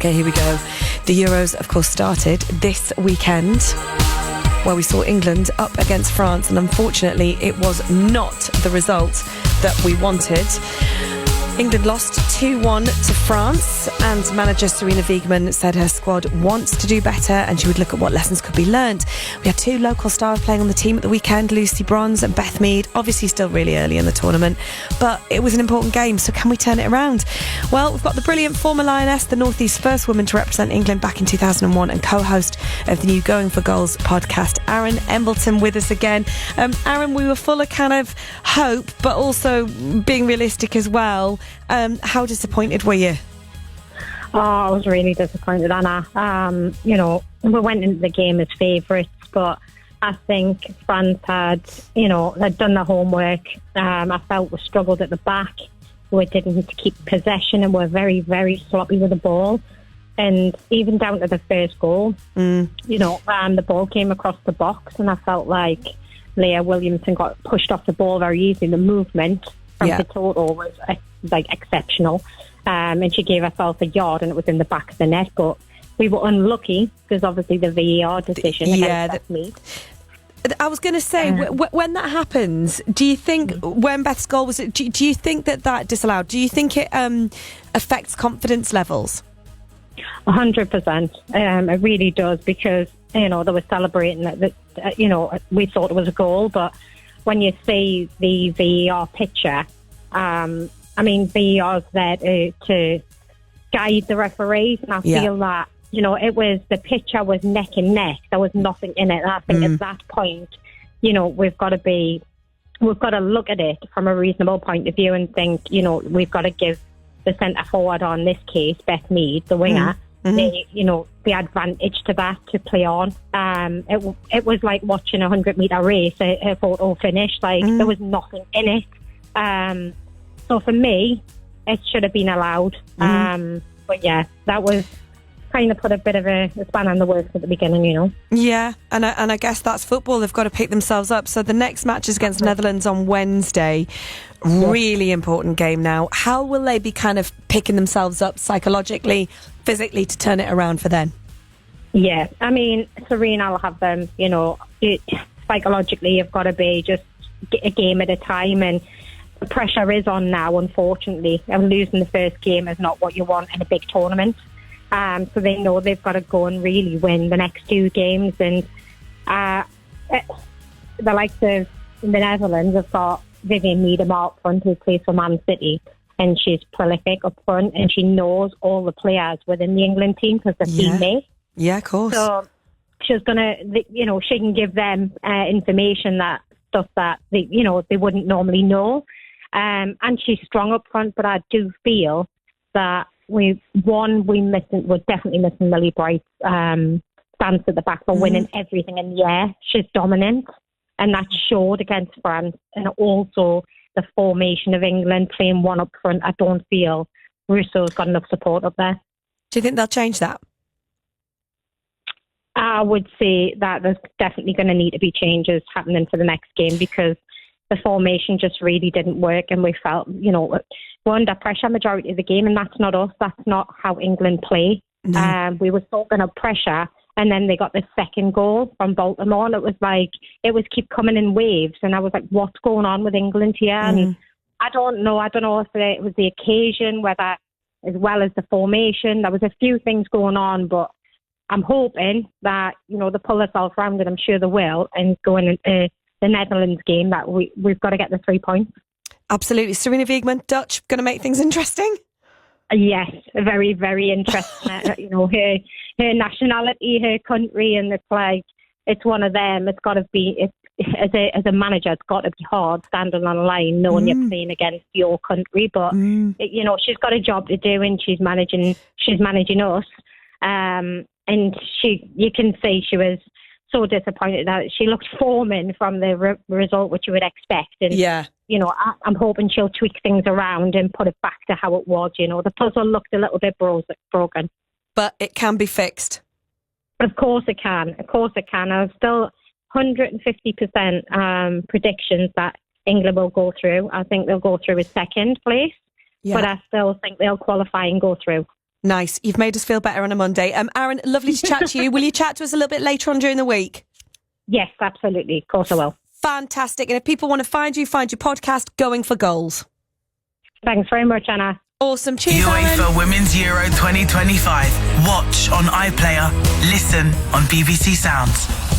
Okay, here we go. The Euros, of course, started this weekend, where we saw England up against France, and unfortunately it was not the result that we wanted. England lost 2-1 to France, and manager Sarina Wiegman said her squad wants to do better and she would look at what lessons could be learnt. We had two local stars playing on the team at the weekend, Lucy Bronze and Beth Mead. Obviously still really early in the tournament, but it was an important game, so can we turn it around? Well, we've got the brilliant former Lioness, the North East's first woman to represent England back in 2001 and co-host of the new Going for Goals podcast, Aran Embleton, with us again. Aran, we were full of kind of hope, but also being realistic as well. How disappointed were you? Oh, I was really disappointed, Anna. We went into the game as favourites, but I think France had done their homework. I felt we struggled at the back. We didn't keep possession and were very, very sloppy with the ball. And even down to the first goal, the ball came across the box and I felt like Leah Williamson got pushed off the ball very easily. The movement from the total was exceptional. And she gave herself a yard and it was in the back of the net, but we were unlucky because obviously the VAR decision against me. I was going to say, when that happens, do you think, when Beth's goal was, do you think that disallowed, do you think it affects confidence levels? 100%. It really does, because, they were celebrating that, we thought it was a goal, but when you see the VAR picture, VAR's there to guide the referees, and I feel that, the picture was neck and neck. There was nothing in it. And I think at that point, we've got to look at it from a reasonable point of view and think, we've got to give the centre forward, on this case, Beth Mead, the winger, the advantage to that, to play on. It was like watching a 100-metre race, a photo finish. There was nothing in it. So for me, it should have been allowed. But yeah, that was kind of put a bit of a spanner in the works at the beginning, Yeah, and I guess that's football. They've got to pick themselves up. So the next match is against Netherlands on Wednesday. Really important game now. How will they be kind of picking themselves up psychologically, physically, to turn it around for them? Yeah, Sarina will have them, psychologically you've got to be just a game at a time, and the pressure is on now, unfortunately, and losing the first game is not what you want in a big tournament. So they know they've got to go and really win the next two games. And the likes of the Netherlands have got Vivian Miedema up front, who plays for Man City, and she's prolific up front, and she knows all the players within the England team because they're teammates. Yeah, of course. So she's gonna, she can give them information, stuff that they wouldn't normally know. And she's strong up front, but I do feel that we're definitely missing Millie Bright's stance at the back for winning everything in the air. She's dominant, and that showed against France. And also the formation of England playing one up front. I don't feel Russo's got enough support up there. Do you think they'll change that? I would say that there's definitely going to need to be changes happening for the next game, because the formation just really didn't work, and we felt, we're under pressure majority of the game, and that's not us. That's not how England play. No. We were talking of pressure, and then they got the second goal from Baltimore, and it was keep coming in waves, and I was like, what's going on with England here? And I don't know if it was the occasion, whether as well as the formation. There was a few things going on, but I'm hoping that, they pull themselves around, and I'm sure they will, and going into the Netherlands game, that we've got to get the 3 points. Absolutely. Sarina Wiegman, Dutch, going to make things interesting? Yes, very, very interesting. Her nationality, her country, and it's one of them. It's got to be, as a manager, it's got to be hard standing on a line knowing you're playing against your country. But, she's got a job to do, and she's managing us. And you can see she was so disappointed that she looked foaming from the result, which you would expect. And, I'm hoping she'll tweak things around and put it back to how it was. The puzzle looked a little bit broken. But it can be fixed. Of course it can. I'm still 150% predictions that England will go through. I think they'll go through as second place, but I still think they'll qualify and go through. Nice. You've made us feel better on a Monday. Aran, lovely to chat to you. Will you chat to us a little bit later on during the week? Yes, absolutely. Of course I will. Fantastic. And if people want to find your podcast, Going for Goals. Thanks very much, Anna. Awesome. Cheers, UEFA Aran. Women's Euro 2025. Watch on iPlayer. Listen on BBC Sounds.